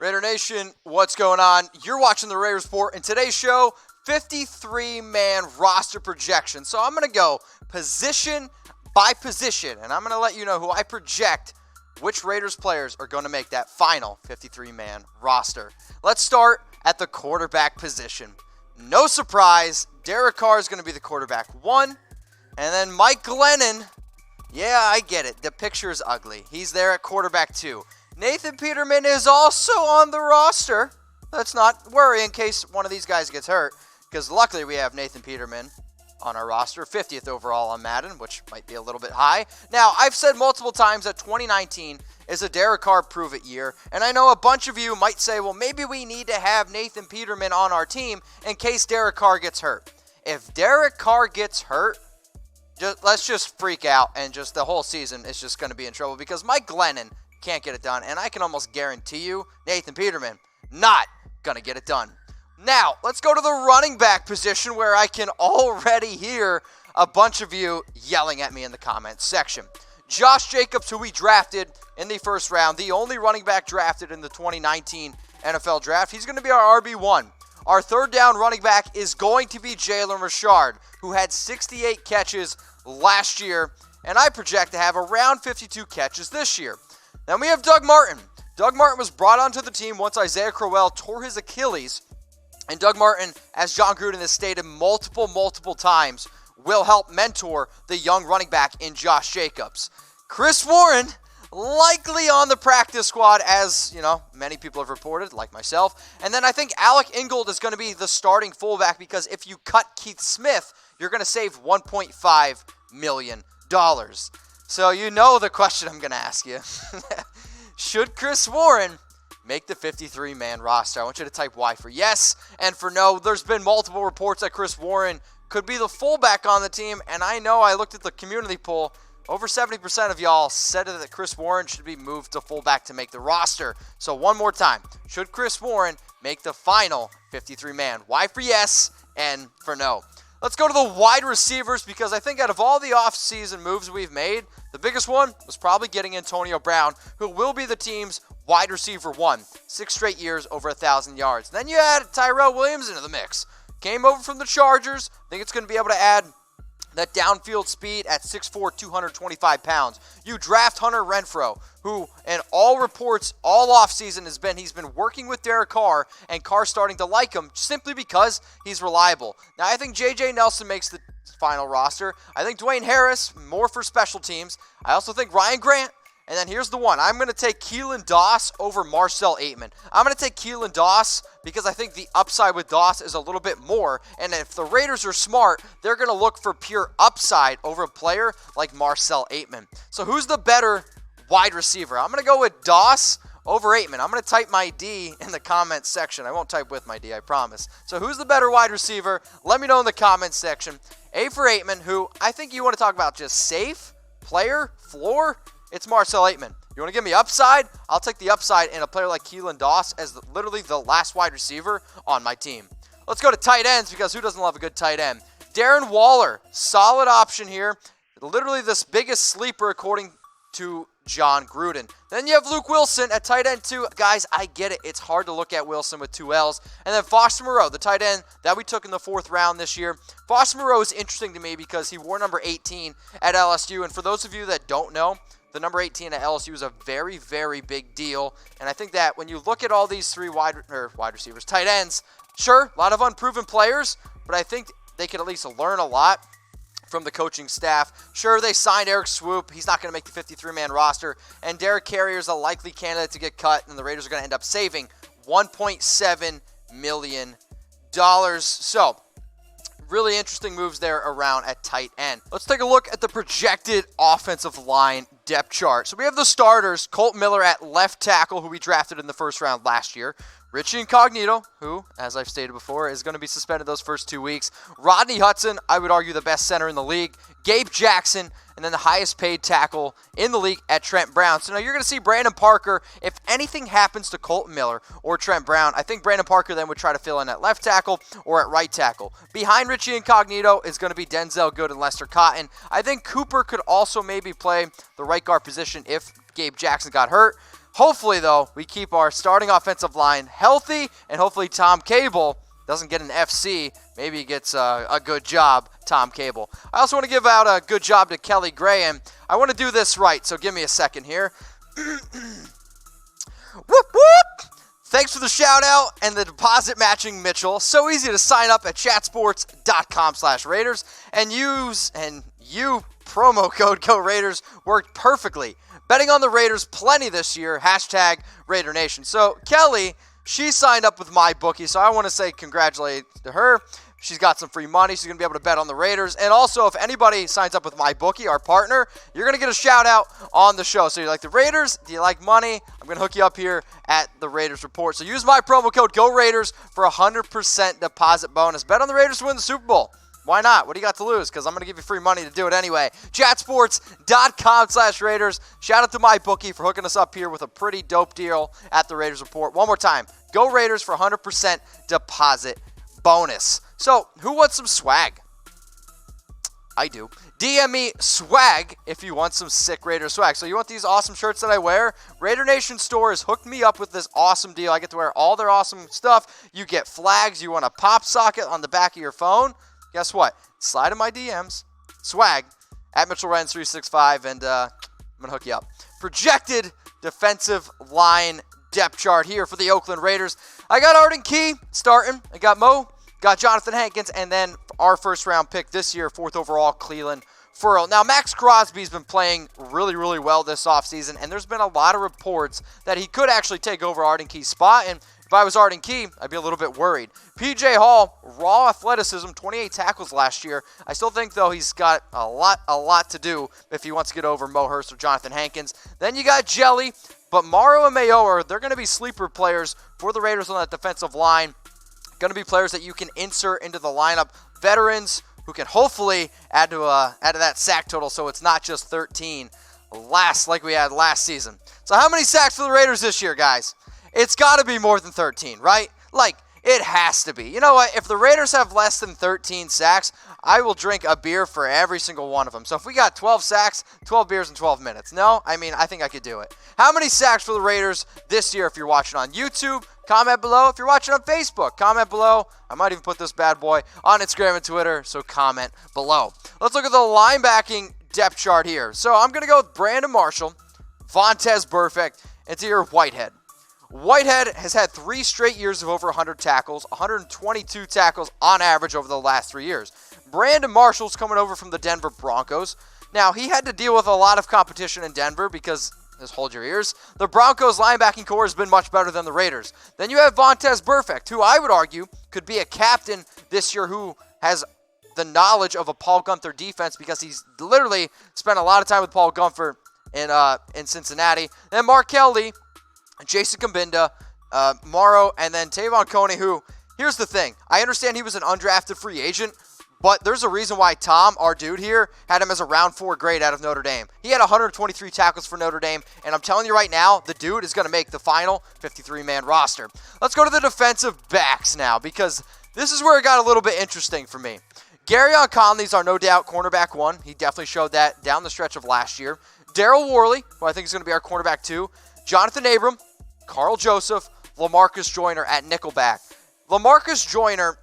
Raider Nation, what's going on? You're watching the Raiders Report, and today's show, 53-man roster projection. So I'm going to go position by position, and I'm going to let you know who I project which Raiders players are going to make that final 53-man roster. Let's start at the quarterback position. No surprise, Derek Carr is going to be the quarterback 1, and then Mike Glennon. Yeah, I get it. The picture is ugly. He's there at quarterback 2. Nathan Peterman is also on the roster. Let's not worry in case one of these guys gets hurt, because luckily we have Nathan Peterman on our roster, 50th overall on Madden, which might be a little bit high. Now, I've said multiple times that 2019 is a Derek Carr prove-it year, and I know a bunch of you might say, well, maybe we need to have Nathan Peterman on our team in case Derek Carr gets hurt. If Derek Carr gets hurt, let's just freak out, and just the whole season is just going to be in trouble, because Mike Glennon can't get it done, and I can almost guarantee you Nathan Peterman not going to get it done. Now, let's go to the running back position, where I can already hear a bunch of you yelling at me in the comments section. Josh Jacobs, who we drafted in the first round, the only running back drafted in the 2019 NFL Draft, he's going to be our RB1. Our third down running back is going to be Jalen Richard, who had 68 catches last year, and I project to have around 52 catches this year. Then we have Doug Martin. Doug Martin was brought onto the team once Isaiah Crowell tore his Achilles, and Doug Martin, as Jon Gruden has stated multiple times, will help mentor the young running back in Josh Jacobs. Chris Warren, likely on the practice squad, as you know, many people have reported, like myself. And then I think Alec Ingold is going to be the starting fullback, because if you cut Keith Smith, you're going to save $1.5 million. So you know the question I'm going to ask you. Should Chris Warren make the 53-man roster? I want you to type Y for yes and for no. There's been multiple reports that Chris Warren could be the fullback on the team, and I know I looked at the community poll. Over 70% of y'all said that Chris Warren should be moved to fullback to make the roster. So one more time, should Chris Warren make the final 53-man? Y for yes and for no. Let's go to the wide receivers, because I think out of all the offseason moves we've made, the biggest one was probably getting Antonio Brown, who will be the team's wide receiver 1. 6 straight years over 1,000 yards. Then you add Tyrell Williams into the mix. Came over from the Chargers. I think it's going to be able to add that downfield speed at 6'4", 225 pounds. You draft Hunter Renfrow, who in all reports all offseason he's been working with Derek Carr, and Carr starting to like him simply because he's reliable. Now, I think J.J. Nelson makes the final roster. I think Dwayne Harris, more for special teams. I also think Ryan Grant. And then here's the one. I'm going to take Keelan Doss over Marcell Aitman. I'm going to take Keelan Doss because I think the upside with Doss is a little bit more. And if the Raiders are smart, they're going to look for pure upside over a player like Marcell Aitman. So who's the better wide receiver? I'm going to go with Doss over Aitman. I'm going to type my D in the comments section. I won't type with my D, I promise. So who's the better wide receiver? Let me know in the comments section. A for Aitman, who I think you want to talk about just safe, player, floor. It's Marcell Aitman. You want to give me upside? I'll take the upside in a player like Keelan Doss as literally the last wide receiver on my team. Let's go to tight ends, because who doesn't love a good tight end? Darren Waller, solid option here. Literally this biggest sleeper according to Jon Gruden. Then you have Luke Wilson at tight end 2. Guys, I get it. It's hard to look at Wilson with 2 L's. And then Foster Moreau, the tight end that we took in the 4th round this year. Foster Moreau is interesting to me because he wore number 18 at LSU. And for those of you that don't know, the number 18 at LSU is a very, very big deal. And I think that when you look at all these 3 wide receivers, tight ends, sure, a lot of unproven players, but I think they could at least learn a lot from the coaching staff. Sure, they signed Eric Swoop. He's not going to make the 53-man roster. And Derek Carrier is a likely candidate to get cut, and the Raiders are going to end up saving $1.7 million. So, really interesting moves there around at tight end. Let's take a look at the projected offensive line depth chart. So we have the starters, Colt Miller at left tackle, who we drafted in the first round last year. Richie Incognito, who, as I've stated before, is going to be suspended those first 2 weeks. Rodney Hudson, I would argue the best center in the league. Gabe Jackson, and then the highest paid tackle in the league at Trent Brown. So now you're going to see Brandon Parker. If anything happens to Colt Miller or Trent Brown, I think Brandon Parker then would try to fill in at left tackle or at right tackle. Behind Richie Incognito is going to be Denzel Good and Lester Cotton. I think Cooper could also maybe play the right guard position if Gabe Jackson got hurt. Hopefully, though, we keep our starting offensive line healthy, and hopefully Tom Cable doesn't get an FC. Maybe he gets a good job, Tom Cable. I also want to give out a good job to Kelly Gray, and I want to do this right, so give me a second here. Whoop, whoop! Thanks for the shout-out and the deposit matching, Mitchell. So easy to sign up at chatsports.com/Raiders and use promo code GoRaiders worked perfectly. Betting on the Raiders plenty this year, hashtag Raider Nation. So Kelly, she signed up with MyBookie, so I want to say congratulations to her. She's got some free money. She's going to be able to bet on the Raiders. And also, if anybody signs up with MyBookie, our partner, you're going to get a shout-out on the show. So you like the Raiders? Do you like money? I'm going to hook you up here at the Raiders Report. So use my promo code GoRaiders for a 100% deposit bonus. Bet on the Raiders to win the Super Bowl. Why not? What do you got to lose? Because I'm going to give you free money to do it anyway. Chatsports.com/Raiders. Shout out to MyBookie for hooking us up here with a pretty dope deal at the Raiders Report. One more time. Go Raiders for 100% deposit bonus. So, who wants some swag? I do. DM me swag if you want some sick Raider swag. So you want these awesome shirts that I wear? Raider Nation Store has hooked me up with this awesome deal. I get to wear all their awesome stuff. You get flags. You want a pop socket on the back of your phone? Guess what? Slide in my DMs. Swag at MitchellRenz365, and I'm going to hook you up. Projected defensive line depth chart here for the Oakland Raiders. I got Arden Key starting. I got Mo. Got Jonathan Hankins, and then our first-round pick this year, 4th overall, Clelin Ferrell. Now, Max Crosby's been playing really, really well this offseason, and there's been a lot of reports that he could actually take over Arden Key's spot, and if I was Arden Key, I'd be a little bit worried. P.J. Hall, raw athleticism, 28 tackles last year. I still think, though, he's got a lot to do if he wants to get over Mo Hurst or Jonathan Hankins. Then you got Jelly, but Morrow and Mayock, they're going to be sleeper players for the Raiders on that defensive line. Going to be players that you can insert into the lineup. Veterans who can hopefully add to that sack total so it's not just 13 like we had last season. So how many sacks for the Raiders this year, guys? It's got to be more than 13, right? Like, it has to be. You know what? If the Raiders have less than 13 sacks, I will drink a beer for every single one of them. So if we got 12 sacks, 12 beers in 12 minutes. No? I mean, I think I could do it. How many sacks for the Raiders this year if you're watching on YouTube? Comment below. If you're watching on Facebook, comment below. I might even put this bad boy on Instagram and Twitter, so comment below. Let's look at the linebacking depth chart here. So I'm going to go with Brandon Marshall, Vontaze Burfict, and Tahir Whitehead. Whitehead has had 3 straight years of over 100 tackles, 122 tackles on average over the last 3 years. Brandon Marshall's coming over from the Denver Broncos. Now, he had to deal with a lot of competition in Denver because, just hold your ears, the Broncos linebacking core has been much better than the Raiders. Then you have Vontaze Burfict, who I would argue could be a captain this year who has the knowledge of a Paul Guenther defense because he's literally spent a lot of time with Paul Guenther in Cincinnati. Then Markel Lee, Jason Kabinda, Morrow, and then Tavon Coney, who, here's the thing. I understand he was an undrafted free agent, but there's a reason why Tom, our dude here, had him as a round 4 grade out of Notre Dame. He had 123 tackles for Notre Dame, and I'm telling you right now, the dude is going to make the final 53-man roster. Let's go to the defensive backs now, because this is where it got a little bit interesting for me. Garyon Conley's our no doubt cornerback 1. He definitely showed that down the stretch of last year. Daryl Worley, who I think is going to be our cornerback 2. Jonathan Abram, Carl Joseph, LaMarcus Joyner at nickelback. LaMarcus Joyner,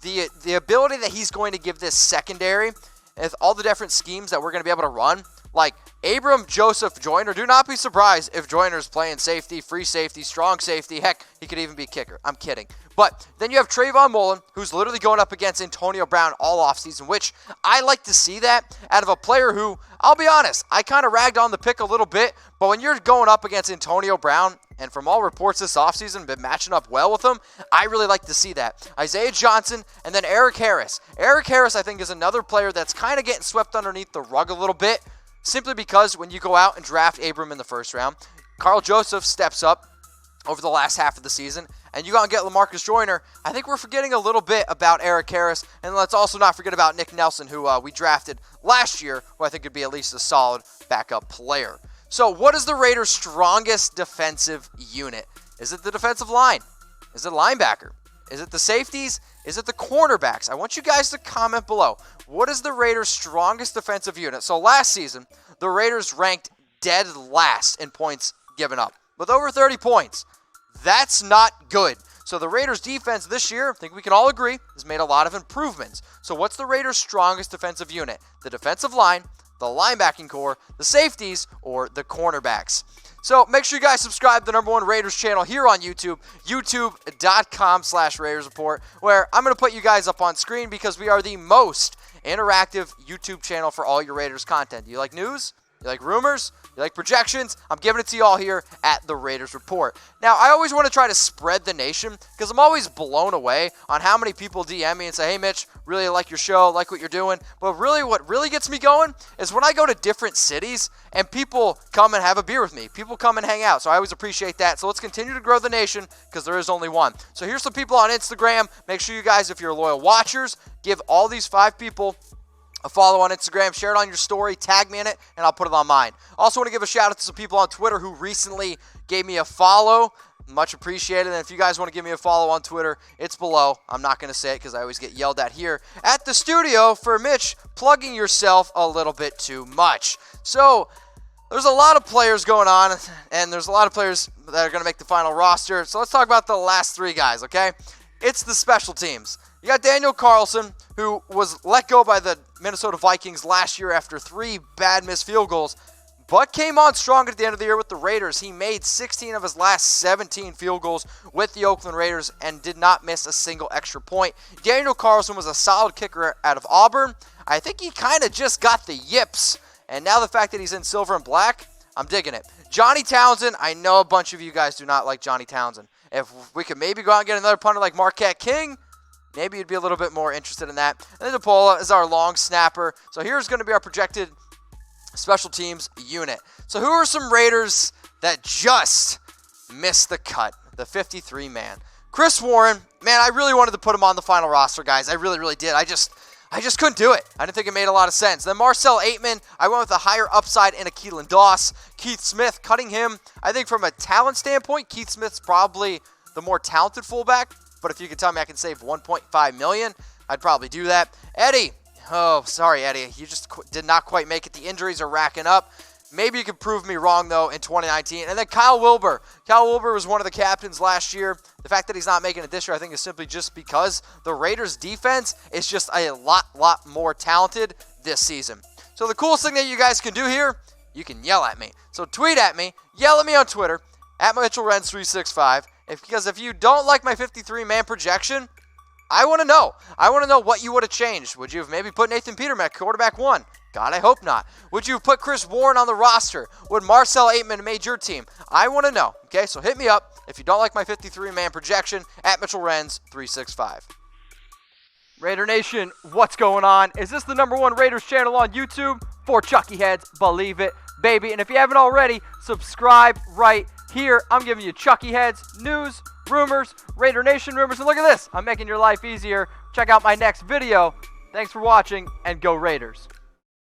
the ability that he's going to give this secondary with all the different schemes that we're going to be able to run, like Abram, Joseph, Joyner, do not be surprised if Joyner's playing safety, free safety, strong safety. Heck, he could even be kicker. I'm kidding. But then you have Trayvon Mullen, who's literally going up against Antonio Brown all offseason, which I like to see that out of a player who, I'll be honest, I kind of ragged on the pick a little bit, but when you're going up against Antonio Brown, and from all reports this offseason, been matching up well with him, I really like to see that. Isaiah Johnson, and then Eric Harris. Eric Harris, I think, is another player that's kind of getting swept underneath the rug a little bit, simply because when you go out and draft Abram in the first round, Carl Joseph steps up over the last half of the season, and you go out and get LaMarcus Joyner. I think we're forgetting a little bit about Eric Harris, and let's also not forget about Nick Nelson, who we drafted last year, who I think could be at least a solid backup player. So what is the Raiders' strongest defensive unit? Is it the defensive line? Is it linebacker? Is it the safeties? Is it the cornerbacks? I want you guys to comment below. What is the Raiders' strongest defensive unit? So last season, the Raiders ranked dead last in points given up. with over 30 points. That's not good. So the Raiders defense this year, I think we can all agree, has made a lot of improvements. So what's the Raiders' strongest defensive unit? The defensive line, the linebacking core, the safeties, or the cornerbacks? So make sure you guys subscribe to the #1 Raiders channel here on YouTube, youtube.com/Raiders Report, where I'm going to put you guys up on screen because we are the most interactive YouTube channel for all your Raiders content. You like news? You like rumors? You like projections? I'm giving it to you all here at the Raiders Report. Now, I always want to try to spread the nation because I'm always blown away on how many people DM me and say, hey, Mitch, really like your show, like what you're doing. But really, what really gets me going is when I go to different cities and people come and have a beer with me. People come and hang out. So I always appreciate that. So let's continue to grow the nation because there is only one. So here's some people on Instagram. Make sure you guys, if you're loyal watchers, give all these 5 people a follow on Instagram, share it on your story, tag me in it, and I'll put it on mine. Also want to give a shout out to some people on Twitter who recently gave me a follow. Much appreciated. And if you guys want to give me a follow on Twitter, it's below. I'm not going to say it because I always get yelled at here at the studio for Mitch plugging yourself a little bit too much. So there's a lot of players going on, and there's a lot of players that are going to make the final roster. So let's talk about the last 3 guys, okay? It's the special teams. You got Daniel Carlson, who was let go by the Minnesota Vikings last year after 3 bad missed field goals, but came on strong at the end of the year with the Raiders. He made 16 of his last 17 field goals with the Oakland Raiders and did not miss a single extra point. Daniel Carlson was a solid kicker out of Auburn. I think he kind of just got the yips, and now the fact that he's in silver and black, I'm digging it. Johnny Townsend, I know a bunch of you guys do not like Johnny Townsend. If we could maybe go out and get another punter like Marquette King, maybe you'd be a little bit more interested in that. And then DePaula is our long snapper. So here's going to be our projected special teams unit. So who are some Raiders that just missed the cut? The 53-man. Chris Warren, man, I really wanted to put him on the final roster, guys. I really, really did. I just couldn't do it. I didn't think it made a lot of sense. Then Marcel Aitman, I went with a higher upside in a Keelan Doss. Keith Smith, cutting him. I think from a talent standpoint, Keith Smith's probably the more talented fullback. But if you could tell me I can save $1.5 million, I'd probably do that. Eddie, oh, sorry, Eddie. You just did not quite make it. The injuries are racking up. Maybe you could prove me wrong, though, in 2019. And then Kyle Wilber. Kyle Wilber was one of the captains last year. The fact that he's not making it this year, I think, is simply just because the Raiders' defense is just a lot more talented this season. So the coolest thing that you guys can do here, you can yell at me. So tweet at me, yell at me on Twitter, at MitchellRenz365. Because if you don't like my 53-man projection, I want to know. I want to know what you would have changed. Would you have maybe put Nathan Peterman at quarterback 1? God, I hope not. Would you have put Chris Warren on the roster? Would Marcel Aitman have made your team? I want to know. Okay, so hit me up if you don't like my 53-man projection at MitchellRenz365. Raider Nation, what's going on? Is this the #1 Raiders channel on YouTube? For Chucky Heads, believe it, baby. And if you haven't already, subscribe right here. I'm giving you Chucky Heads, news, rumors, Raider Nation rumors. And look at this. I'm making your life easier. Check out my next video. Thanks for watching, and go Raiders.